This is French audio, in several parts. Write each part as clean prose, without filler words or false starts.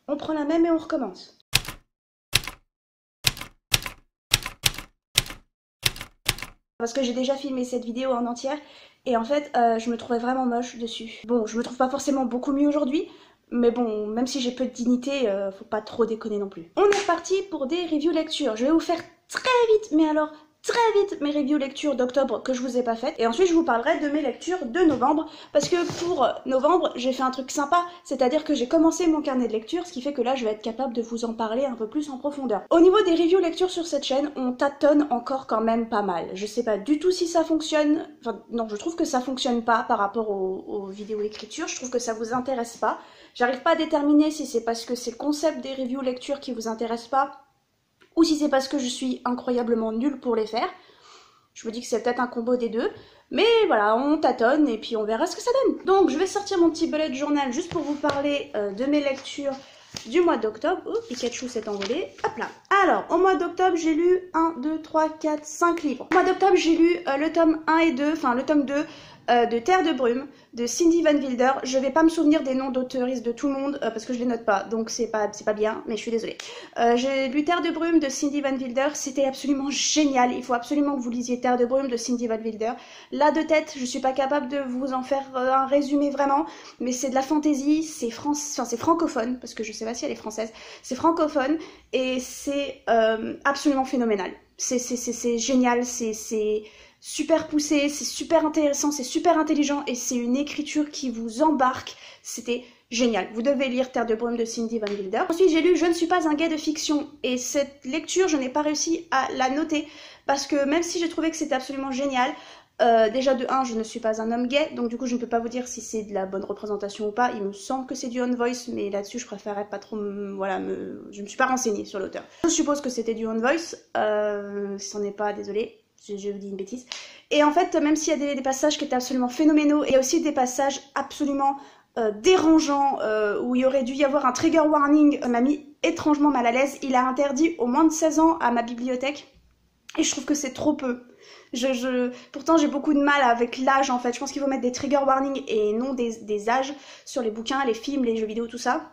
On prend la même et on recommence. Parce que j'ai déjà filmé cette vidéo en entière et en fait je me trouvais vraiment moche dessus. Bon, je me trouve pas forcément beaucoup mieux aujourd'hui, mais bon, même si j'ai peu de dignité, faut pas trop déconner non plus. On est parti pour des reviews lecture. Je vais vous faire très vite, mais alors très vite, mes reviews lecture d'octobre que je vous ai pas faites. Et ensuite je vous parlerai de mes lectures de novembre, parce que pour novembre j'ai fait un truc sympa, c'est-à-dire que j'ai commencé mon carnet de lecture, ce qui fait que là je vais être capable de vous en parler un peu plus en profondeur. Au niveau des reviews lecture sur cette chaîne, on tâtonne encore quand même pas mal. Je sais pas du tout si ça fonctionne, enfin non, je trouve que ça fonctionne pas par rapport aux vidéos écriture, je trouve que ça vous intéresse pas. J'arrive pas à déterminer si c'est parce que c'est le concept des reviews lecture qui vous intéresse pas, ou si c'est parce que je suis incroyablement nulle pour les faire. Je me dis que c'est peut-être un combo des deux. Mais voilà, on tâtonne et puis on verra ce que ça donne. Donc je vais sortir mon petit bullet journal juste pour vous parler de mes lectures du mois d'octobre. Oh, Pikachu s'est envolé. Hop là. Alors, au mois d'octobre, j'ai lu 1, 2, 3, 4, 5 livres. Au mois d'octobre, j'ai lu le tome 1 et 2, enfin le tome 2 de Terre de Brume, de Cindy Van Wilder. Je vais pas me souvenir des noms d'auteuristes de tout le monde parce que je les note pas, donc c'est pas bien, mais je suis désolée. J'ai lu Terre de Brume de Cindy Van Wilder, c'était absolument génial. Il faut absolument que vous lisiez Terre de Brume de Cindy Van Wilder. Là de tête, je suis pas capable de vous en faire un résumé vraiment, mais c'est de la fantaisie, c'est francophone, parce que je sais pas si elle est française, c'est francophone et c'est absolument phénoménal. C'est génial, c'est super poussé, c'est super intéressant, c'est super intelligent et c'est une écriture qui vous embarque. C'était génial. Vous devez lire Terre de Brume de Cindy Van Wilder. Ensuite, j'ai lu Je ne suis pas un gay de fiction et cette lecture, je n'ai pas réussi à la noter parce que même si j'ai trouvé que c'était absolument génial, déjà de 1, je ne suis pas un homme gay, donc du coup je ne peux pas vous dire si c'est de la bonne représentation ou pas. Il me semble que c'est du On Voice, mais là-dessus je préférais pas trop je me suis pas renseignée sur l'auteur. Je suppose que c'était du On Voice, si c'en est pas, désolée. Je vous dis une bêtise. Et en fait, même s'il y a des passages qui étaient absolument phénoménaux, il y a aussi des passages absolument dérangeants, où il aurait dû y avoir un trigger warning, m'a mis étrangement mal à l'aise. Il a interdit aux moins de 16 ans à ma bibliothèque, et je trouve que c'est trop peu. Pourtant j'ai beaucoup de mal avec l'âge en fait, je pense qu'il faut mettre des trigger warnings et non des âges sur les bouquins, les films, les jeux vidéo, tout ça.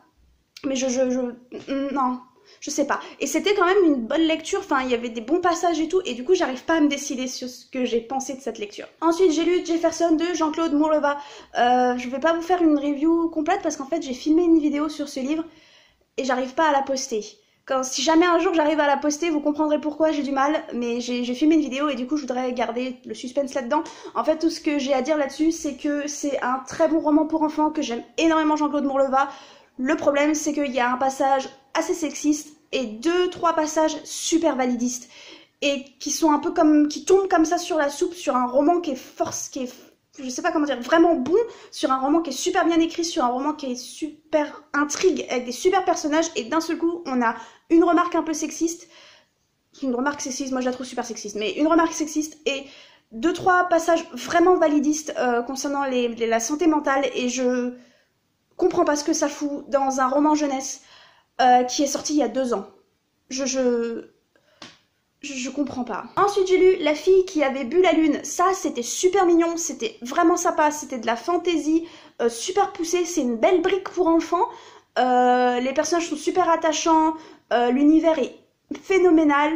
Mais non. Je sais pas. Et c'était quand même une bonne lecture, enfin il y avait des bons passages et tout, et du coup j'arrive pas à me décider sur ce que j'ai pensé de cette lecture. Ensuite j'ai lu Jefferson de Jean-Claude Mourleva. Je vais pas vous faire une review complète parce qu'en fait j'ai filmé une vidéo sur ce livre et j'arrive pas à la poster. Si jamais un jour j'arrive à la poster, vous comprendrez pourquoi j'ai du mal, mais j'ai filmé une vidéo et du coup je voudrais garder le suspense là-dedans. En fait tout ce que j'ai à dire là-dessus c'est que c'est un très bon roman pour enfants, que j'aime énormément Jean-Claude Mourleva. Le problème c'est qu'il y a un passage assez sexiste et 2-3 passages super validistes et qui sont un peu qui tombent comme ça sur la soupe sur un roman qui est je sais pas comment dire, vraiment bon, sur un roman qui est super bien écrit, sur un roman qui est super intrigue, avec des super personnages, et d'un seul coup, on a une remarque un peu sexiste, une remarque sexiste, moi je la trouve super sexiste, mais une remarque sexiste, et 2-3 passages vraiment validistes concernant la santé mentale, et je comprends pas ce que ça fout dans un roman jeunesse qui est sorti il y a 2 ans. Je comprends pas. Ensuite j'ai lu La fille qui avait bu la lune. Ça c'était super mignon, c'était vraiment sympa, c'était de la fantaisie super poussée, c'est une belle brique pour enfants. Les personnages sont super attachants, l'univers est phénoménal,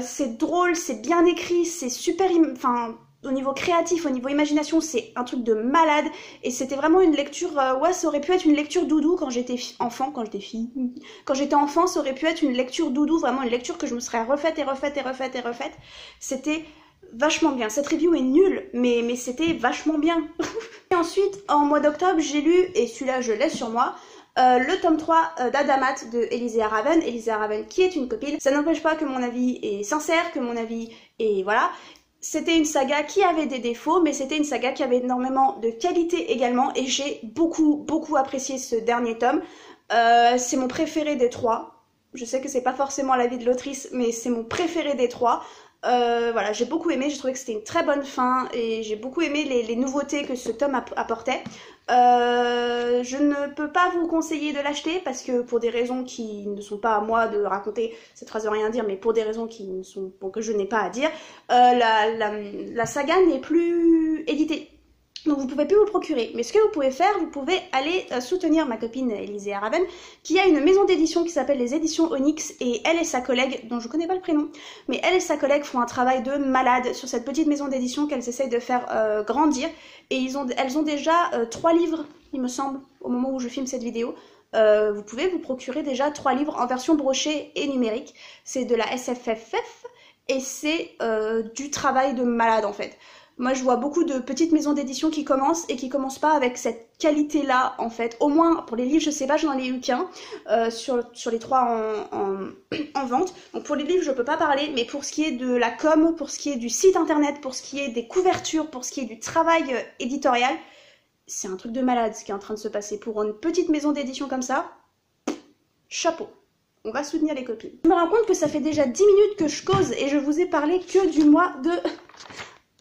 c'est drôle, c'est bien écrit, c'est super... Enfin, au niveau créatif, au niveau imagination, c'est un truc de malade. Et c'était vraiment une lecture... ouais, ça aurait pu être une lecture doudou quand j'étais enfant, quand j'étais fille. Quand j'étais enfant, ça aurait pu être une lecture doudou, vraiment une lecture que je me serais refaite et refaite et refaite et refaite. C'était vachement bien. Cette review est nulle, mais c'était vachement bien. Et ensuite, en mois d'octobre, j'ai lu, et celui-là je l'ai sur moi, le tome 3 d'Adamat de Elisée Raven. Elisée Raven qui est une copine. Ça n'empêche pas que mon avis est sincère, que mon avis est... voilà. C'était une saga qui avait des défauts, mais c'était une saga qui avait énormément de qualité également, et j'ai beaucoup apprécié ce dernier tome. C'est mon préféré des 3. Je sais que c'est pas forcément l'avis de l'autrice, mais c'est mon préféré des 3. Voilà, j'ai beaucoup aimé, j'ai trouvé que c'était une très bonne fin, et j'ai beaucoup aimé les nouveautés que ce tome apportait. Je ne peux pas vous conseiller de l'acheter parce que pour des raisons qui ne sont pas à moi de raconter, cette phrase veut rien dire, mais pour des raisons qui ne sont, bon, que je n'ai pas à dire, la saga n'est plus éditée. Donc vous pouvez plus vous le procurer. Mais ce que vous pouvez faire, vous pouvez aller soutenir ma copine Élisée Araven, qui a une maison d'édition qui s'appelle les éditions Onyx, et elle et sa collègue, dont je connais pas le prénom, mais elle et sa collègue font un travail de malade sur cette petite maison d'édition qu'elles essayent de faire grandir. Et elles ont déjà 3 livres, il me semble, au moment où je filme cette vidéo. Vous pouvez vous procurer déjà 3 livres en version brochée et numérique. C'est de la SFFF et c'est du travail de malade en fait. Moi, je vois beaucoup de petites maisons d'édition qui commencent et qui commencent pas avec cette qualité-là, en fait. Au moins, pour les livres, je sais pas, j'en ai eu qu'un sur les 3 en vente. Donc pour les livres, je peux pas parler, mais pour ce qui est de la com, pour ce qui est du site internet, pour ce qui est des couvertures, pour ce qui est du travail éditorial, c'est un truc de malade ce qui est en train de se passer. Pour une petite maison d'édition comme ça, chapeau. On va soutenir les copines. Je me rends compte que ça fait déjà 10 minutes que je cause et je vous ai parlé que du mois de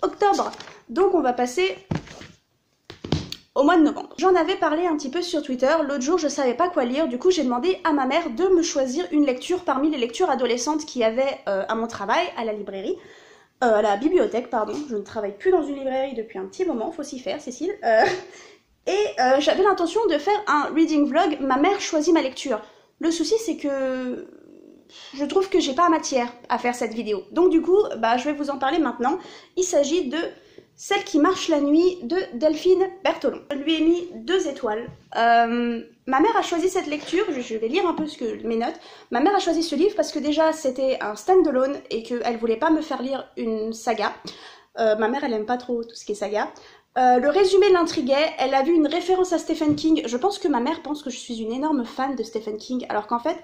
octobre. Donc on va passer au mois de novembre. J'en avais parlé un petit peu sur Twitter. L'autre jour, je savais pas quoi lire. Du coup, j'ai demandé à ma mère de me choisir une lecture parmi les lectures adolescentes qu'il y avait à mon travail, à la librairie. À la bibliothèque, pardon. Je ne travaille plus dans une librairie depuis un petit moment. Faut s'y faire, Cécile. J'avais l'intention de faire un reading vlog. Ma mère choisit ma lecture. Le souci, c'est que je trouve que j'ai pas matière à faire cette vidéo. Donc du coup, je vais vous en parler maintenant. Il s'agit de Celle qui marche la nuit de Delphine Berthelon. Je lui ai mis 2 étoiles. Ma mère a choisi cette lecture, je vais lire un peu mes notes. Ma mère a choisi ce livre parce que déjà c'était un stand-alone et qu'elle voulait pas me faire lire une saga. Ma mère elle aime pas trop tout ce qui est saga. Le résumé l'intriguait, elle a vu une référence à Stephen King. Je pense que ma mère pense que je suis une énorme fan de Stephen King, alors qu'en fait,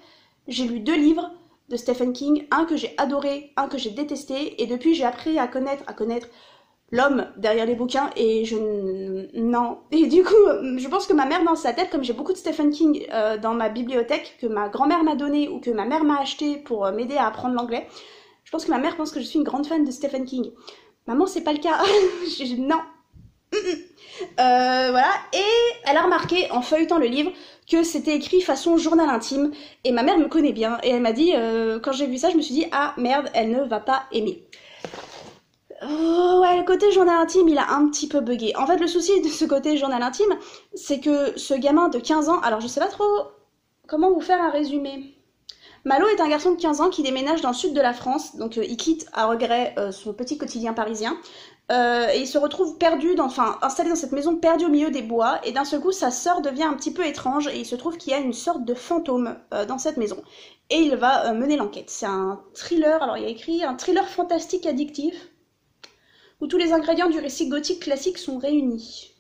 j'ai lu 2 livres de Stephen King, un que j'ai adoré, un que j'ai détesté, et depuis j'ai appris à connaître l'homme derrière les bouquins, et non. Et du coup, je pense que ma mère dans sa tête, comme j'ai beaucoup de Stephen King dans ma bibliothèque, que ma grand-mère m'a donné, ou que ma mère m'a acheté pour m'aider à apprendre l'anglais, je pense que ma mère pense que je suis une grande fan de Stephen King. Maman, c'est pas le cas. Non. Voilà, et elle a remarqué en feuilletant le livre que c'était écrit façon journal intime, et ma mère me connaît bien, et elle m'a dit, quand j'ai vu ça, je me suis dit, ah merde, elle ne va pas aimer. Oh, ouais, le côté journal intime, il a un petit peu bugué. En fait, le souci de ce côté journal intime, c'est que ce gamin de 15 ans, alors je sais pas trop comment vous faire un résumé. Malo est un garçon de 15 ans qui déménage dans le sud de la France, donc il quitte à regret son petit quotidien parisien, et il se retrouve installé dans cette maison perdue au milieu des bois, et d'un seul coup sa sœur devient un petit peu étrange, et il se trouve qu'il y a une sorte de fantôme dans cette maison, et il va mener l'enquête. C'est un thriller, alors il y a écrit un thriller fantastique addictif, où tous les ingrédients du récit gothique classique sont réunis.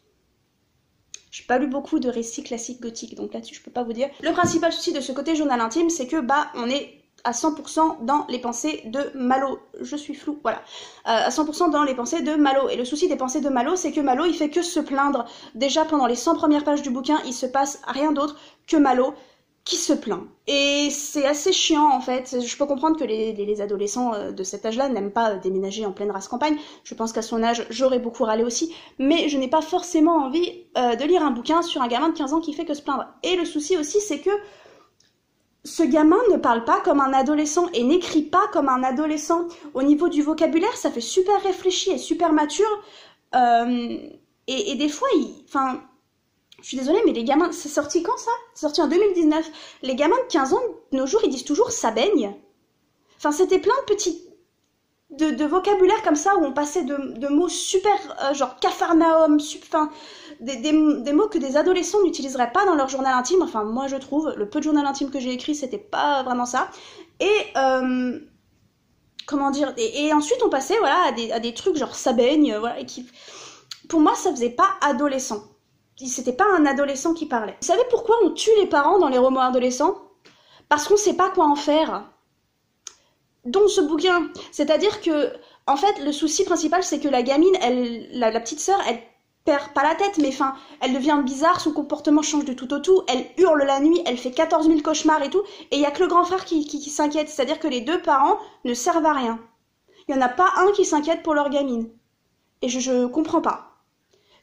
J'ai pas lu beaucoup de récits classiques gothiques, donc là-dessus je peux pas vous dire. Le principal souci de ce côté journal intime, c'est que on est à 100% dans les pensées de Malo. Je suis floue, voilà. À 100% dans les pensées de Malo. Et le souci des pensées de Malo, c'est que Malo, il fait que se plaindre. Déjà pendant les 100 premières pages du bouquin, il se passe rien d'autre que Malo qui se plaint. Et c'est assez chiant en fait. Je peux comprendre que les adolescents de cet âge-là n'aiment pas déménager en pleine race campagne. Je pense qu'à son âge, j'aurais beaucoup râlé aussi. Mais je n'ai pas forcément envie de lire un bouquin sur un gamin de 15 ans qui fait que se plaindre. Et le souci aussi, c'est que ce gamin ne parle pas comme un adolescent et n'écrit pas comme un adolescent. Au niveau du vocabulaire, ça fait super réfléchi et super mature. Et des fois, je suis désolée, mais les gamins... C'est sorti quand, ça? C'est sorti en 2019. Les gamins de 15 ans, de nos jours, ils disent toujours « ça baigne ». Enfin, c'était plein de petits... De vocabulaire comme ça, où on passait de mots super... genre Capharnaüm, des mots que des adolescents n'utiliseraient pas dans leur journal intime. Enfin, moi, je trouve, le peu de journal intime que j'ai écrit, c'était pas vraiment ça. Et... comment dire... Et ensuite, on passait, voilà, à des trucs genre « ça baigne », voilà, et qui... Pour moi, ça faisait pas adolescent. C'était pas un adolescent qui parlait. Vous savez pourquoi on tue les parents dans les romans adolescents? Parce qu'on sait pas quoi en faire. Dont ce bouquin. C'est-à-dire que, en fait, le souci principal, c'est que la gamine, la petite sœur, elle perd pas la tête, mais elle devient bizarre, son comportement change de tout au tout, elle hurle la nuit, elle fait 14 000 cauchemars et tout, et il y a que le grand frère qui s'inquiète. C'est-à-dire que les 2 parents ne servent à rien. Il y en a pas un qui s'inquiète pour leur gamine. Et je comprends pas.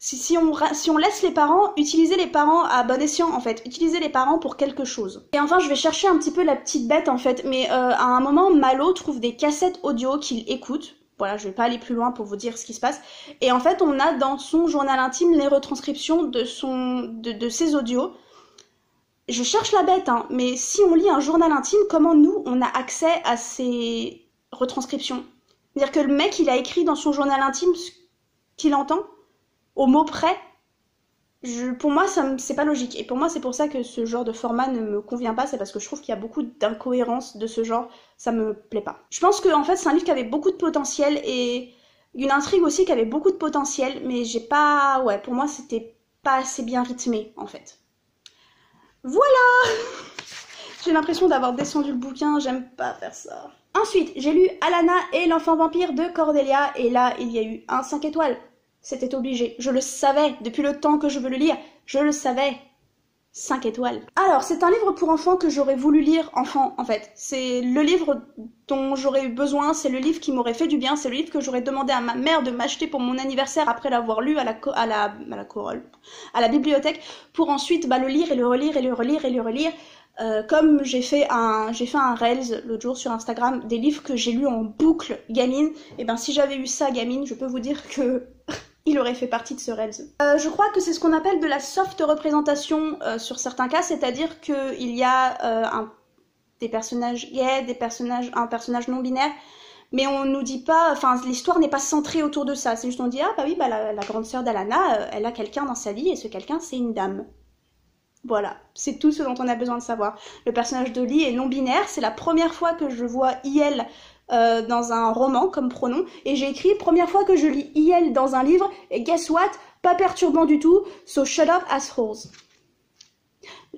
Si on laisse les parents, utilisez les parents à bon escient en fait, utilisez les parents pour quelque chose. Et enfin je vais chercher un petit peu la petite bête en fait, mais à un moment Malo trouve des cassettes audio qu'il écoute voilà, je vais pas aller plus loin pour vous dire ce qui se passe. Et en fait, on a dans son journal intime les retranscriptions de ses audios. Je cherche la bête, hein, mais si on lit un journal intime, comment nous, on a accès à ces retranscriptions? C'est-à-dire que le mec, il a écrit dans son journal intime ce qu'il entend, au mot près. Pour moi, c'est pas logique. Et pour moi, c'est pour ça que ce genre de format ne me convient pas. C'est parce que je trouve qu'il y a beaucoup d'incohérences de ce genre. Ça me plaît pas. Je pense que en fait, c'est un livre qui avait beaucoup de potentiel et une intrigue aussi qui avait beaucoup de potentiel. Mais j'ai pas... Ouais, pour moi, c'était pas assez bien rythmé, en fait. Voilà. J'ai l'impression d'avoir descendu le bouquin. J'aime pas faire ça. Ensuite, j'ai lu Alanna et l'enfant vampire de Cordelia. Et là, il y a eu un 5 étoiles. C'était obligé. Je le savais. Depuis le temps que je veux le lire, je le savais. 5 étoiles. Alors, c'est un livre pour enfants que j'aurais voulu lire enfant, en fait. C'est le livre dont j'aurais eu besoin, c'est le livre qui m'aurait fait du bien, c'est le livre que j'aurais demandé à ma mère de m'acheter pour mon anniversaire après l'avoir lu à la bibliothèque, pour ensuite le lire et le relire et le relire et le relire. Comme j'ai fait un Reels l'autre jour sur Instagram, des livres que j'ai lus en boucle gamine, et ben si j'avais eu ça gamine, je peux vous dire que il aurait fait partie de ce Reels. Je crois que c'est ce qu'on appelle de la soft représentation sur certains cas, c'est-à-dire qu'il y a des personnages gays, un personnage non binaire, mais on nous dit pas, enfin l'histoire n'est pas centrée autour de ça, c'est juste on dit ah bah oui, la grande sœur d'Alanna, elle a quelqu'un dans sa vie et ce quelqu'un c'est une dame. Voilà, c'est tout ce dont on a besoin de savoir. Le personnage de Lee est non-binaire, c'est la première fois que je vois IL dans un roman comme pronom, et j'ai écrit première fois que je lis IL dans un livre, et guess what? Pas perturbant du tout, so shut up assholes.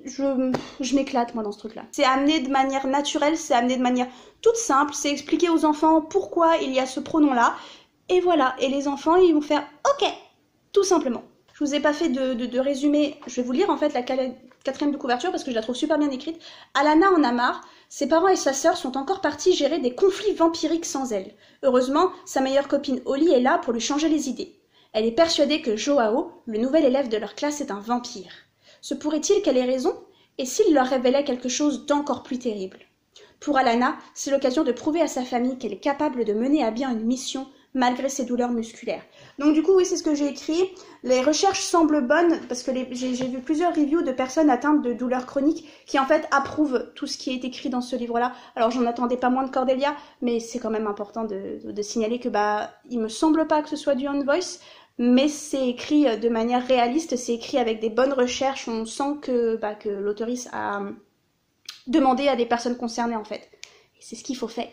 Je m'éclate moi dans ce truc-là. C'est amené de manière naturelle, c'est amené de manière toute simple, c'est expliquer aux enfants pourquoi il y a ce pronom-là, et voilà, et les enfants ils vont faire ok, tout simplement. Je vous ai pas fait de résumé, je vais vous lire en fait la quatrième de couverture parce que je la trouve super bien écrite. Alanna en a marre, ses parents et sa sœur sont encore partis gérer des conflits vampiriques sans elle. Heureusement, sa meilleure copine Holly est là pour lui changer les idées. Elle est persuadée que Joao, le nouvel élève de leur classe, est un vampire. Se pourrait-il qu'elle ait raison? Et s'il leur révélait quelque chose d'encore plus terrible? Pour Alanna, c'est l'occasion de prouver à sa famille qu'elle est capable de mener à bien une mission malgré ses douleurs musculaires. Donc du coup, oui, c'est ce que j'ai écrit. Les recherches semblent bonnes, parce que j'ai vu plusieurs reviews de personnes atteintes de douleurs chroniques qui en fait approuvent tout ce qui est écrit dans ce livre-là. Alors j'en attendais pas moins de Cordelia, mais c'est quand même important de signaler que il me semble pas que ce soit du on voice, mais c'est écrit de manière réaliste, c'est écrit avec des bonnes recherches, on sent que l'auteurice a demandé à des personnes concernées en fait. C'est ce qu'il faut faire.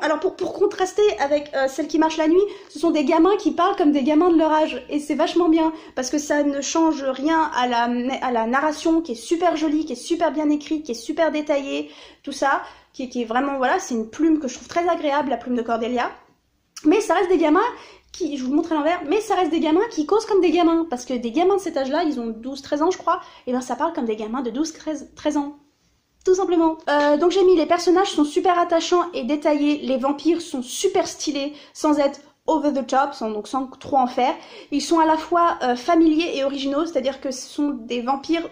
Alors pour contraster avec celle qui marche la nuit, ce sont des gamins qui parlent comme des gamins de leur âge. Et c'est vachement bien, parce que ça ne change rien à la narration qui est super jolie, qui est super bien écrite, qui est super détaillée, tout ça, qui est vraiment, voilà, c'est une plume que je trouve très agréable, la plume de Cordelia. Mais ça reste des gamins qui, je vous montre à l'envers, mais ça reste des gamins qui causent comme des gamins. Parce que des gamins de cet âge-là, ils ont 12-13 ans je crois, et ben ça parle comme des gamins de 12-13 ans. Tout simplement. Donc j'ai mis les personnages sont super attachants et détaillés, les vampires sont super stylés, sans être over the top, sans trop en faire. Ils sont à la fois familiers et originaux, c'est-à-dire que ce sont des vampires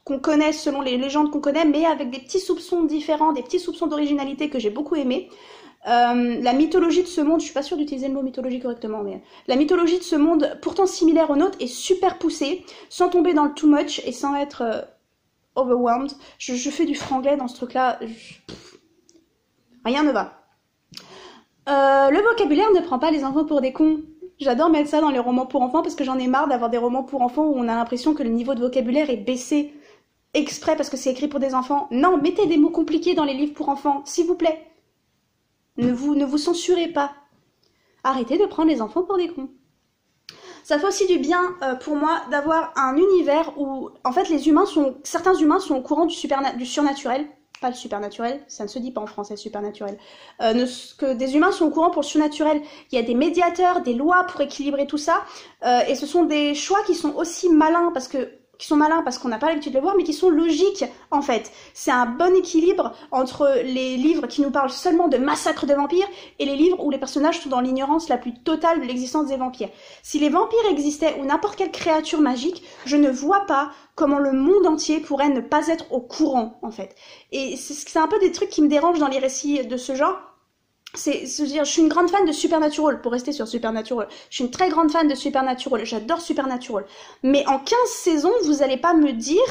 qu'on connaît selon les légendes qu'on connaît, mais avec des petits soupçons différents, des petits soupçons d'originalité que j'ai beaucoup aimé. La mythologie de ce monde, je suis pas sûre d'utiliser le mot mythologie correctement, mais la mythologie de ce monde, pourtant similaire au nôtre, est super poussée, sans tomber dans le too much et sans être overwhelmed. Je fais du franglais dans ce truc-là. Rien ne va. Le vocabulaire ne prend pas les enfants pour des cons. J'adore mettre ça dans les romans pour enfants parce que j'en ai marre d'avoir des romans pour enfants où on a l'impression que le niveau de vocabulaire est baissé exprès parce que c'est écrit pour des enfants. Non, mettez des mots compliqués dans les livres pour enfants, s'il vous plaît. Ne vous censurez pas. Arrêtez de prendre les enfants pour des cons. Ça fait aussi du bien pour moi d'avoir un univers où, en fait, certains humains sont au courant du surnaturel. Pas le supernaturel, ça ne se dit pas en français, supernaturel. Que des humains sont au courant pour le surnaturel. Il y a des médiateurs, des lois pour équilibrer tout ça. Et ce sont des choix qui sont aussi malins parce qu'on n'a pas l'habitude de les voir, mais qui sont logiques, en fait. C'est un bon équilibre entre les livres qui nous parlent seulement de massacres de vampires et les livres où les personnages sont dans l'ignorance la plus totale de l'existence des vampires. Si les vampires existaient ou n'importe quelle créature magique, je ne vois pas comment le monde entier pourrait ne pas être au courant, en fait. Et c'est un peu des trucs qui me dérangent dans les récits de ce genre. je suis une grande fan de Supernatural, pour rester sur Supernatural. Je suis une très grande fan de Supernatural, j'adore Supernatural. Mais en 15 saisons, vous allez pas me dire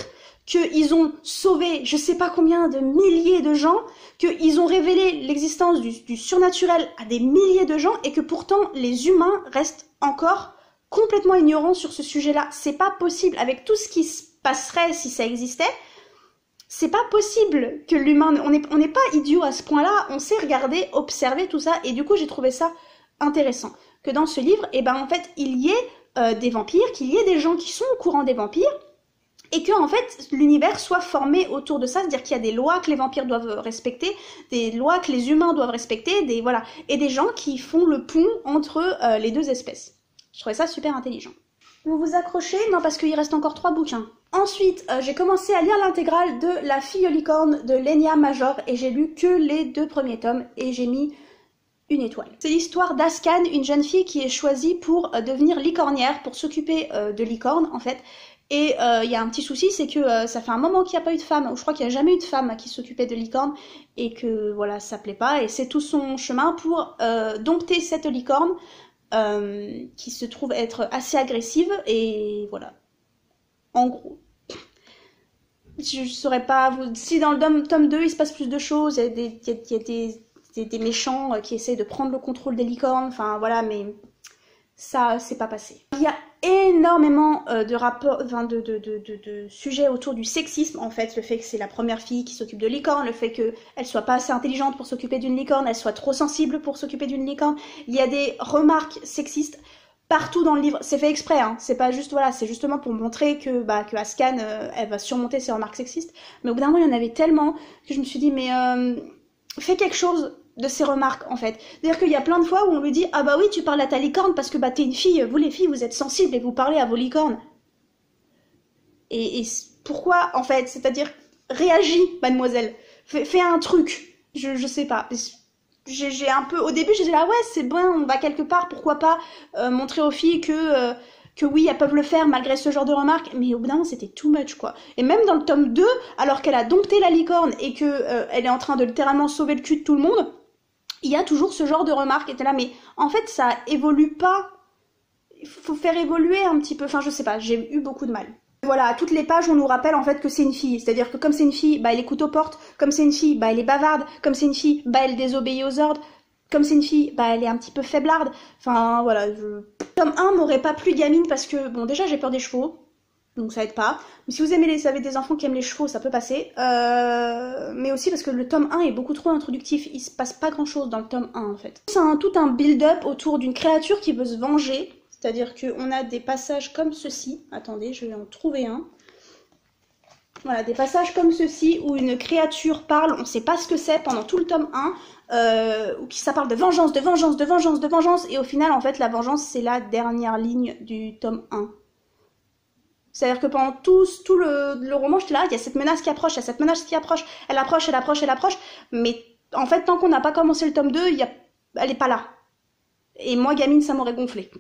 qu'ils ont sauvé je sais pas combien de milliers de gens, qu'ils ont révélé l'existence du surnaturel à des milliers de gens, et que pourtant les humains restent encore complètement ignorants sur ce sujet-là. C'est pas possible, avec tout ce qui se passerait si ça existait. C'est pas possible que l'humain... On n'est pas idiot à ce point-là, on sait regarder, observer tout ça, et du coup j'ai trouvé ça intéressant. Que dans ce livre, eh ben, en fait, il y ait des vampires, qu'il y ait des gens qui sont au courant des vampires, et que en fait l'univers soit formé autour de ça, c'est-à-dire qu'il y a des lois que les vampires doivent respecter, des lois que les humains doivent respecter, voilà, et des gens qui font le pont entre les deux espèces. Je trouvais ça super intelligent. Vous vous accrochez? Non, parce qu'il reste encore 3 bouquins. Ensuite, j'ai commencé à lire l'intégrale de La fille aux licornes de Lenia Major, et j'ai lu que les 2 premiers tomes, et j'ai mis 1 étoile. C'est l'histoire d'Ascan, une jeune fille qui est choisie pour devenir licornière, pour s'occuper de licornes en fait. Et il y a un petit souci, c'est que ça fait un moment qu'il n'y a pas eu de femme, ou je crois qu'il n'y a jamais eu de femme qui s'occupait de licornes, et que voilà, ça plaît pas, et c'est tout son chemin pour dompter cette licorne, qui se trouve être assez agressive, et voilà. En gros. Je saurais pas vous... Si dans le tome 2 il se passe plus de choses, il y a des méchants qui essayent de prendre le contrôle des licornes, enfin voilà, mais ça c'est pas passé. Il y a énormément de rapports, enfin de sujets autour du sexisme en fait, le fait que c'est la première fille qui s'occupe de licorne, le fait qu'elle soit pas assez intelligente pour s'occuper d'une licorne, elle soit trop sensible pour s'occuper d'une licorne. Il y a des remarques sexistes partout dans le livre, c'est fait exprès, hein. C'est pas juste, voilà, c'est justement pour montrer que Ascan, elle va surmonter ses remarques sexistes, mais au bout d'un moment il y en avait tellement que je me suis dit, mais fais quelque chose de ces remarques en fait. C'est-à-dire qu'il y a plein de fois où on lui dit, ah bah oui tu parles à ta licorne parce que t'es une fille, vous les filles vous êtes sensibles et vous parlez à vos licornes. Et pourquoi en fait, c'est-à-dire réagis mademoiselle, fais un truc, je sais pas. J'ai un peu, au début j'étais là, ouais c'est bon, on va quelque part, pourquoi pas montrer aux filles que oui elles peuvent le faire malgré ce genre de remarques, mais au bout d'un moment c'était too much quoi. Et même dans le tome 2, alors qu'elle a dompté la licorne et que elle est en train de littéralement sauver le cul de tout le monde, il y a toujours ce genre de remarques, et t'es là, mais en fait ça évolue pas, il faut faire évoluer un petit peu, enfin je sais pas, j'ai eu beaucoup de mal. Voilà, à toutes les pages, on nous rappelle en fait que c'est une fille. C'est-à-dire que comme c'est une fille, elle écoute aux portes. Comme c'est une fille, elle est bavarde. Comme c'est une fille, elle désobéit aux ordres. Comme c'est une fille, elle est un petit peu faiblarde. Enfin, voilà. Tome 1 m'aurait pas plu gamine parce que, bon, déjà, j'ai peur des chevaux. Donc ça aide pas. Mais si vous avez des enfants qui aiment les chevaux, ça peut passer. Mais aussi parce que le tome 1 est beaucoup trop introductif. Il se passe pas grand-chose dans le tome 1, en fait. C'est tout un build-up autour d'une créature qui veut se venger. C'est-à-dire qu'on a des passages comme ceci. Attendez, je vais en trouver un. Voilà, des passages comme ceci où une créature parle, on ne sait pas ce que c'est pendant tout le tome 1, où ça parle de vengeance, de vengeance, de vengeance, de vengeance, et au final, en fait, la vengeance, c'est la dernière ligne du tome 1. C'est-à-dire que pendant tout le roman, j'étais là, il y a cette menace qui approche, il y a cette menace qui approche, elle approche, elle approche, elle approche, mais en fait, tant qu'on n'a pas commencé le tome 2, elle est pas là. Et moi, gamine, ça m'aurait gonflé.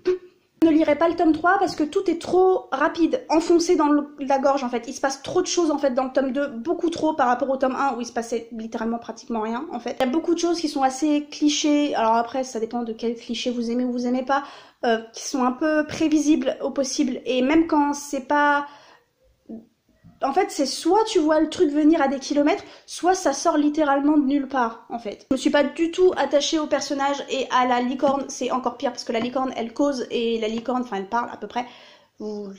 Je ne lirai pas le tome 3 parce que tout est trop rapide, enfoncé dans la gorge en fait. Il se passe trop de choses en fait dans le tome 2, beaucoup trop par rapport au tome 1 où il se passait littéralement pratiquement rien en fait. Il y a beaucoup de choses qui sont assez clichés, alors après ça dépend de quel cliché vous aimez ou vous aimez pas, qui sont un peu prévisibles au possible, et même quand c'est pas... En fait, c'est soit tu vois le truc venir à des kilomètres, soit ça sort littéralement de nulle part, en fait. Je me suis pas du tout attachée au personnage, et à la licorne, c'est encore pire, parce que la licorne, elle cause, et la licorne, enfin, elle parle à peu près.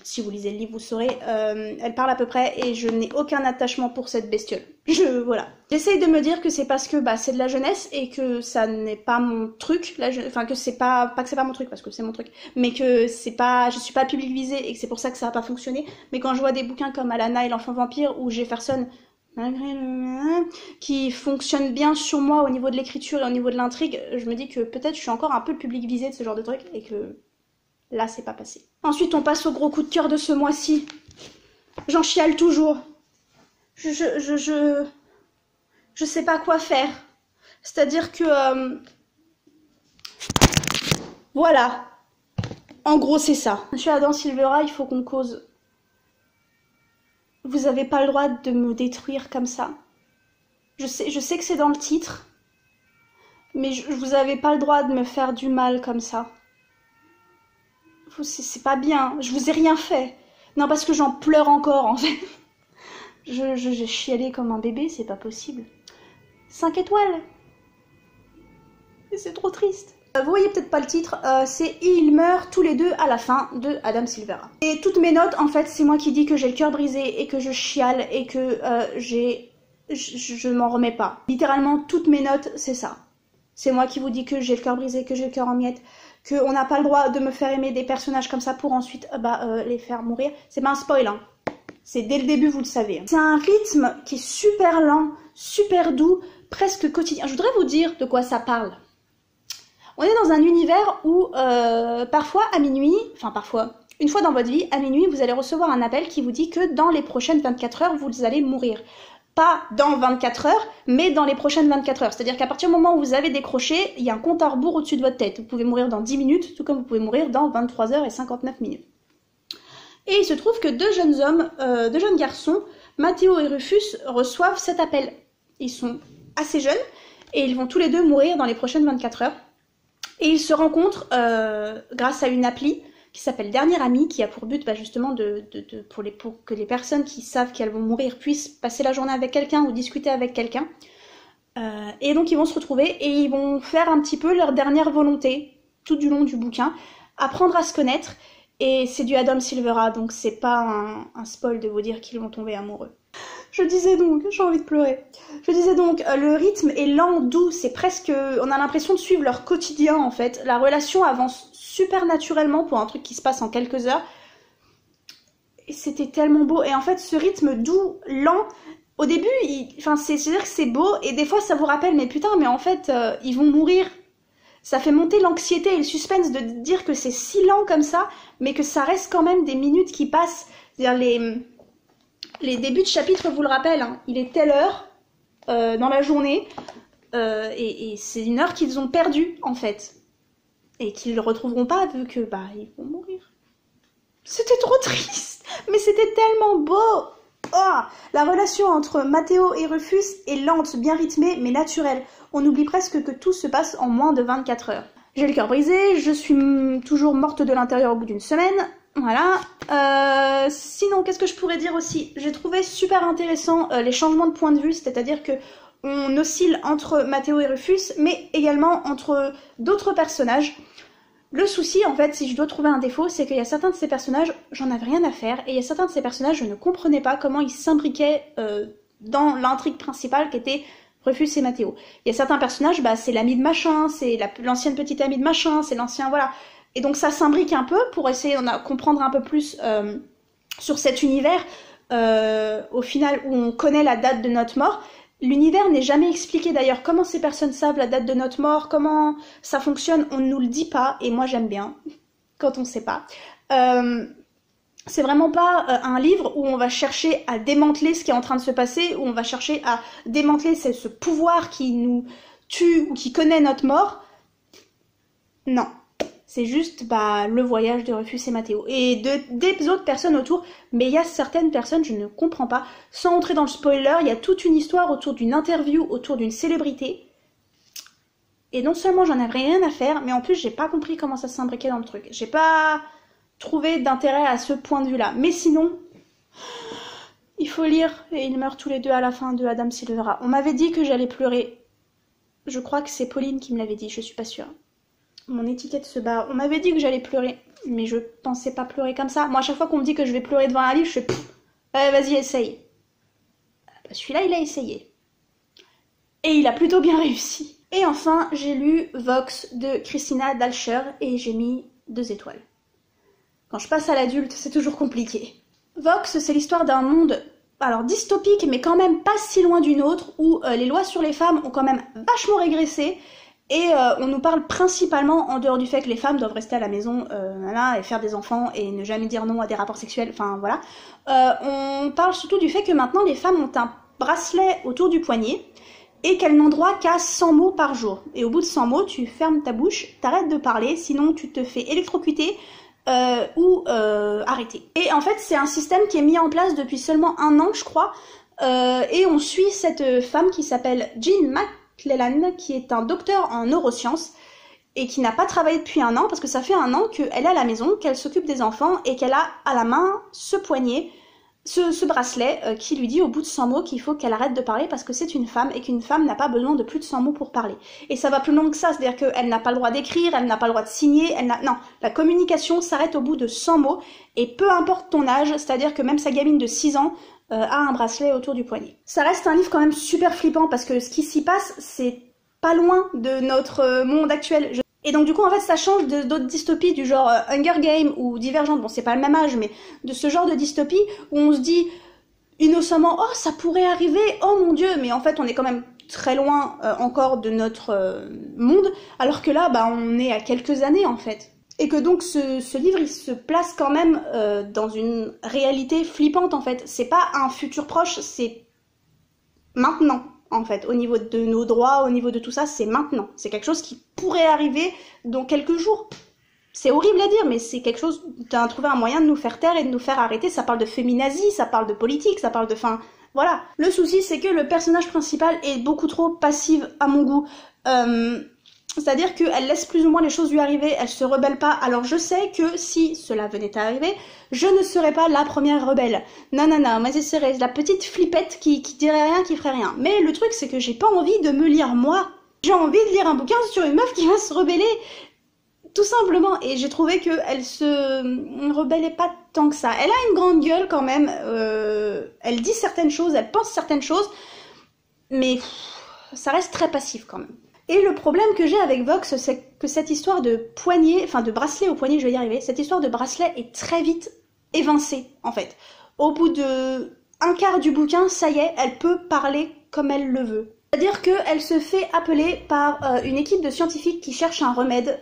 Si vous lisez le livre, vous saurez. Elle parle à peu près, et je n'ai aucun attachement pour cette bestiole. Voilà. J'essaye de me dire que c'est parce que c'est de la jeunesse, et que ça n'est pas mon truc, enfin que c'est pas que c'est pas mon truc, parce que c'est mon truc, mais que c'est pas, je suis pas public visé, et que c'est pour ça que ça a pas fonctionné. Mais quand je vois des bouquins comme Alana et l'enfant vampire, ou Jefferson, qui fonctionnent bien sur moi au niveau de l'écriture et au niveau de l'intrigue, je me dis que peut-être je suis encore un peu le public visé de ce genre de truc, et que là c'est pas passé. Ensuite on passe au gros coup de cœur de ce mois-ci. J'en chiale toujours. Je sais pas quoi faire. C'est-à-dire que... voilà. En gros, c'est ça. Monsieur Adam Silvera, il faut qu'on cause. Vous avez pas le droit de me détruire comme ça. Je sais que c'est dans le titre. Mais vous avez pas le droit de me faire du mal comme ça. C'est pas bien, je vous ai rien fait. Non, parce que j'en pleure encore, en fait. J'ai chialé comme un bébé, c'est pas possible. 5 étoiles. Et c'est trop triste. Vous voyez peut-être pas le titre, c'est Ils meurent tous les deux à la fin de Adam Silvera. Et toutes mes notes, en fait, c'est moi qui dis que j'ai le cœur brisé et que je chiale et que je m'en remets pas. Littéralement, toutes mes notes, c'est ça. C'est moi qui vous dis que j'ai le cœur brisé, que j'ai le cœur en miettes, qu'on n'a pas le droit de me faire aimer des personnages comme ça pour ensuite les faire mourir. C'est pas un spoil, hein. C'est dès le début, vous le savez. C'est un rythme qui est super lent, super doux, presque quotidien. Je voudrais vous dire de quoi ça parle. On est dans un univers où parfois à minuit, enfin parfois, une fois dans votre vie, à minuit, vous allez recevoir un appel qui vous dit que dans les prochaines 24 heures, vous allez mourir. Pas dans 24 heures, mais dans les prochaines 24 heures. C'est-à-dire qu'à partir du moment où vous avez décroché, il y a un compte à rebours au-dessus de votre tête. Vous pouvez mourir dans 10 minutes, tout comme vous pouvez mourir dans 23 heures et 59 minutes. Et il se trouve que deux jeunes garçons, Matteo et Rufus, reçoivent cet appel. Ils sont assez jeunes et ils vont tous les deux mourir dans les prochaines 24 heures. Et ils se rencontrent grâce à une appli qui s'appelle Dernier Ami, qui a pour but justement pour que les personnes qui savent qu'elles vont mourir puissent passer la journée avec quelqu'un ou discuter avec quelqu'un. Et donc ils vont se retrouver et ils vont faire un petit peu leur dernière volonté tout du long du bouquin, apprendre à se connaître. Et c'est du Adam Silvera, donc c'est pas un spoil de vous dire qu'ils vont tomber amoureux. Je disais donc, j'ai envie de pleurer. Je disais donc, le rythme est lent, doux, c'est presque... On a l'impression de suivre leur quotidien en fait. La relation avance super naturellement pour un truc qui se passe en quelques heures. Et c'était tellement beau. Et en fait, ce rythme doux, lent, au début, c'est-à-dire que c'est beau, et des fois ça vous rappelle, mais putain, mais en fait, ils vont mourir. Ça fait monter l'anxiété et le suspense de dire que c'est si lent comme ça, mais que ça reste quand même des minutes qui passent. C'est-à-dire les débuts de chapitre vous le rappellent, hein. Il est telle heure dans la journée, et c'est une heure qu'ils ont perdue en fait. Et qu'ils ne retrouveront pas vu que ils vont mourir. C'était trop triste, mais c'était tellement beau. Oh, la relation entre Matteo et Rufus est lente, bien rythmée, mais naturelle. On oublie presque que tout se passe en moins de 24 heures. J'ai le cœur brisé, je suis toujours morte de l'intérieur au bout d'une semaine. Voilà. Sinon, qu'est-ce que je pourrais dire aussi? J'ai trouvé super intéressant les changements de point de vue, c'est-à-dire que on oscille entre Matteo et Rufus, mais également entre d'autres personnages. Le souci, en fait, si je dois trouver un défaut, c'est qu'il y a certains de ces personnages, j'en avais rien à faire, et il y a certains de ces personnages, je ne comprenais pas comment ils s'imbriquaient dans l'intrigue principale qui était Rufus et Matteo. Il y a certains personnages, c'est l'ami de machin, c'est l'ancienne petite amie de machin, c'est l'ancien, voilà. Et donc ça s'imbrique un peu pour essayer de comprendre un peu plus sur cet univers, au final, où on connaît la date de notre mort. L'univers n'est jamais expliqué d'ailleurs. Comment ces personnes savent la date de notre mort, comment ça fonctionne, on ne nous le dit pas, et moi j'aime bien quand on ne sait pas. C'est vraiment pas un livre où on va chercher à démanteler ce qui est en train de se passer, où on va chercher à démanteler ce pouvoir qui nous tue ou qui connaît notre mort. Non. C'est juste le voyage de Rufus et Matteo. Et des autres personnes autour, mais il y a certaines personnes, je ne comprends pas. Sans entrer dans le spoiler, il y a toute une histoire autour d'une interview, autour d'une célébrité. Et non seulement j'en avais rien à faire, mais en plus j'ai pas compris comment ça s'imbriquait dans le truc. J'ai pas trouvé d'intérêt à ce point de vue-là. Mais sinon, il faut lire et ils meurent tous les deux à la fin de Adam Silvera. On m'avait dit que j'allais pleurer. Je crois que c'est Pauline qui me l'avait dit, je suis pas sûre. Mon étiquette se barre. On m'avait dit que j'allais pleurer, mais je pensais pas pleurer comme ça. Moi, à chaque fois qu'on me dit que je vais pleurer devant un livre, je fais vas-y, essaye. Celui-là, il a essayé. Et il a plutôt bien réussi. Et enfin, j'ai lu Vox de Christina Dalsher et j'ai mis 2 étoiles. Quand je passe à l'adulte, c'est toujours compliqué. Vox, c'est l'histoire d'un monde, alors dystopique, mais quand même pas si loin d'une autre, où les lois sur les femmes ont quand même vachement régressé. Et on nous parle principalement, en dehors du fait que les femmes doivent rester à la maison et faire des enfants et ne jamais dire non à des rapports sexuels, enfin voilà. On parle surtout du fait que maintenant les femmes ont un bracelet autour du poignet et qu'elles n'ont droit qu'à 100 mots par jour. Et au bout de 100 mots, tu fermes ta bouche, t'arrêtes de parler, sinon tu te fais électrocuter ou arrêter. Et en fait, c'est un système qui est mis en place depuis seulement 1 an, je crois, et on suit cette femme qui s'appelle Jean Cleland, qui est un docteur en neurosciences et qui n'a pas travaillé depuis un an, parce que ça fait un an qu'elle est à la maison, qu'elle s'occupe des enfants et qu'elle a à la main ce poignet, ce bracelet qui lui dit au bout de 100 mots qu'il faut qu'elle arrête de parler parce que c'est une femme et qu'une femme n'a pas besoin de plus de 100 mots pour parler. Et ça va plus loin que ça, c'est-à-dire qu'elle n'a pas le droit d'écrire, elle n'a pas le droit de signer, non, la communication s'arrête au bout de 100 mots et peu importe ton âge, c'est-à-dire que même sa gamine de 6 ans a un bracelet autour du poignet. Ça reste un livre quand même super flippant parce que ce qui s'y passe, c'est pas loin de notre monde actuel. Et donc du coup en fait ça change d'autres dystopies du genre Hunger Games ou Divergente, bon c'est pas le même âge mais de ce genre de dystopie où on se dit innocemment oh ça pourrait arriver, oh mon dieu, mais en fait on est quand même très loin encore de notre monde, alors que là bah on est à quelques années en fait. Et que donc ce livre il se place quand même dans une réalité flippante en fait, c'est pas un futur proche, c'est maintenant. En fait, au niveau de nos droits, au niveau de tout ça, c'est maintenant. C'est quelque chose qui pourrait arriver dans quelques jours. C'est horrible à dire, mais c'est quelque chose, tu as trouvé un moyen de nous faire taire et de nous faire arrêter. Ça parle de féminazie, ça parle de politique, ça parle de... Enfin, voilà. Le souci, c'est que le personnage principal est beaucoup trop passive à mon goût. C'est-à-dire qu'elle laisse plus ou moins les choses lui arriver, elle se rebelle pas. Alors je sais que si cela venait à arriver, je ne serais pas la première rebelle. Non, non, non, moi je serais la petite flippette qui dirait rien, qui ferait rien. Mais le truc c'est que j'ai pas envie de me lire moi. J'ai envie de lire un bouquin sur une meuf qui va se rebeller. Tout simplement. Et j'ai trouvé qu'elle se rebellait pas tant que ça. Elle a une grande gueule quand même. Elle dit certaines choses, elle pense certaines choses. Mais ça reste très passif quand même. Et le problème que j'ai avec Vox, c'est que cette histoire de poignet, enfin de bracelet au poignet, je vais y arriver, cette histoire de bracelet est très vite évincée, en fait. Au bout de un quart du bouquin, ça y est, elle peut parler comme elle le veut. C'est-à-dire qu'elle se fait appeler par une équipe de scientifiques qui cherchent un remède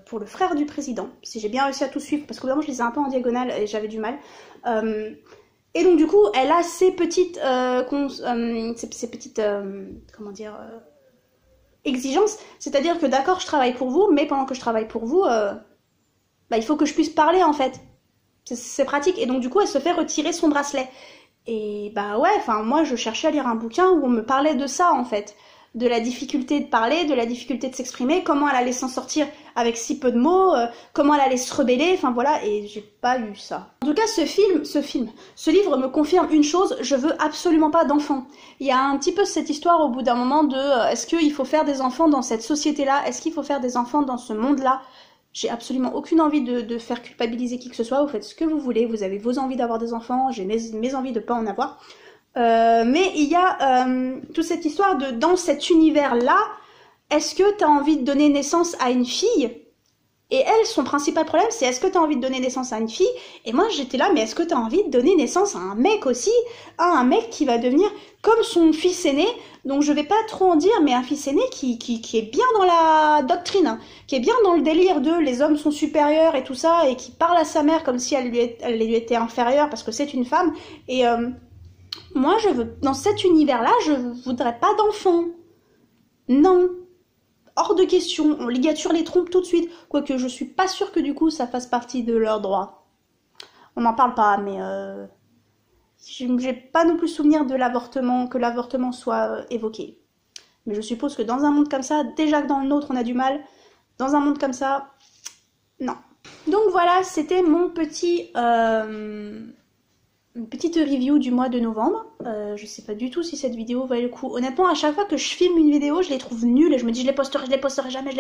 pour le frère du président, si j'ai bien réussi à tout suivre, parce que vraiment je les ai un peu en diagonale et j'avais du mal. Et donc du coup, elle a ces petites, comment dire... exigence, c'est-à-dire que d'accord je travaille pour vous, mais pendant que je travaille pour vous, bah, il faut que je puisse parler en fait. C'est pratique, et donc du coup elle se fait retirer son bracelet. Et bah ouais, enfin moi je cherchais à lire un bouquin où on me parlait de ça en fait. De la difficulté de parler, de la difficulté de s'exprimer, comment elle allait s'en sortir avec si peu de mots, comment elle allait se rebeller, enfin voilà, et j'ai pas eu ça. En tout cas, ce livre me confirme une chose, je veux absolument pas d'enfants. Il y a un petit peu cette histoire au bout d'un moment de est-ce qu'il faut faire des enfants dans cette société-là, est-ce qu'il faut faire des enfants dans ce monde-là? J'ai absolument aucune envie de faire culpabiliser qui que ce soit, vous faites ce que vous voulez, vous avez vos envies d'avoir des enfants, j'ai mes envies de pas en avoir. Mais il y a toute cette histoire de dans cet univers-là, est-ce que tu as envie de donner naissance à une fille? Et elle, son principal problème, c'est est-ce que tu as envie de donner naissance à une fille? Et moi, j'étais là, mais est-ce que tu as envie de donner naissance à un mec aussi? À un mec qui va devenir comme son fils aîné, donc je vais pas trop en dire, mais un fils aîné qui est bien dans la doctrine, hein, qui est bien dans le délire de les hommes sont supérieurs et tout ça, et qui parle à sa mère comme si elle lui était inférieure parce que c'est une femme, et... moi, je veux, dans cet univers-là, je voudrais pas d'enfants. Non. Hors de question. On ligature les trompes tout de suite. Quoique, je suis pas sûre que du coup, ça fasse partie de leurs droits. On n'en parle pas, mais j'ai pas non plus souvenir de l'avortement, que l'avortement soit évoqué. Mais je suppose que dans un monde comme ça, déjà que dans le nôtre, on a du mal. Dans un monde comme ça, non. Donc voilà, c'était mon petit... une petite review du mois de novembre. Je sais pas du tout si cette vidéo valait le coup. Honnêtement, à chaque fois que je filme une vidéo, je les trouve nulles et je me dis je les posterai jamais,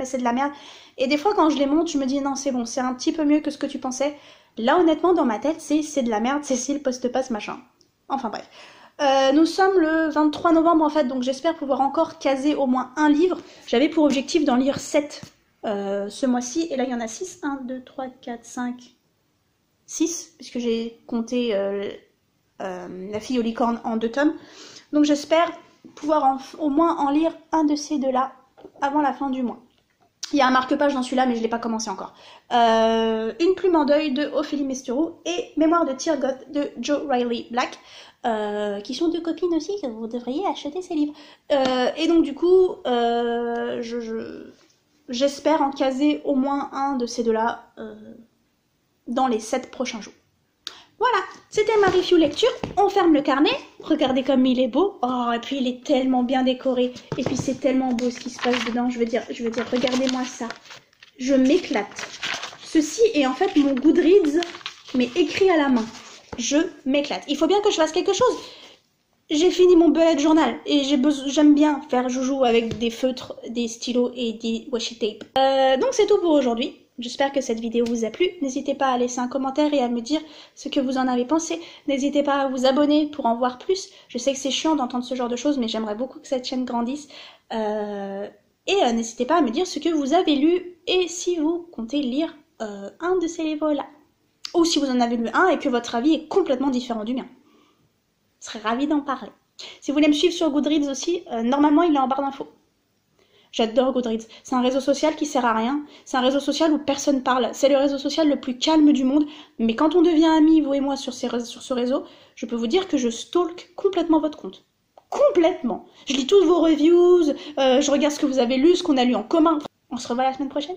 c'est de la merde. Et des fois quand je les monte, je me dis non c'est bon, c'est un petit peu mieux que ce que tu pensais. Là honnêtement dans ma tête c'est de la merde, Cécile poste pas ce machin. Enfin bref. Nous sommes le 23 novembre en fait, donc j'espère pouvoir encore caser au moins un livre. J'avais pour objectif d'en lire 7 ce mois-ci, et là il y en a 6. 1, 2, 3, 4, 5... 6, puisque j'ai compté La fille aux licornes en 2 tomes. Donc j'espère pouvoir au moins en lire un de ces deux-là avant la fin du mois. Il y a un marque-page dans celui-là, mais je ne l'ai pas commencé encore. Une plume en deuil de Ophélie Mestureau et Mémoire de Tirgoth de Jo Riley Black, qui sont 2 copines aussi, que vous devriez acheter ces livres. Et donc du coup, j'espère en caser au moins un de ces deux-là dans les 7 prochains jours. Voilà! c'était ma review lecture. On ferme le carnet. Regardez comme il est beau. Oh, et puis il est tellement bien décoré. Et puis c'est tellement beau ce qui se passe dedans. Je veux dire, regardez-moi ça. Je m'éclate. Ceci est en fait mon Goodreads, mais écrit à la main. Je m'éclate. Il faut bien que je fasse quelque chose. J'ai fini mon bullet journal et j'aime bien faire joujou avec des feutres, des stylos et des washi tape. Donc c'est tout pour aujourd'hui. J'espère que cette vidéo vous a plu. N'hésitez pas à laisser un commentaire et à me dire ce que vous en avez pensé. N'hésitez pas à vous abonner pour en voir plus. Je sais que c'est chiant d'entendre ce genre de choses, mais j'aimerais beaucoup que cette chaîne grandisse. N'hésitez pas à me dire ce que vous avez lu et si vous comptez lire un de ces livres-là. Ou si vous en avez lu un et que votre avis est complètement différent du mien. Je serais ravie d'en parler. Si vous voulez me suivre sur Goodreads aussi, normalement il est en barre d'infos. J'adore Goodreads. C'est un réseau social qui sert à rien. C'est un réseau social où personne parle. C'est le réseau social le plus calme du monde. Mais quand on devient amis, vous et moi, sur ce réseau, je peux vous dire que je stalk complètement votre compte. Complètement. Je lis toutes vos reviews, je regarde ce que vous avez lu, ce qu'on a lu en commun. On se revoit la semaine prochaine.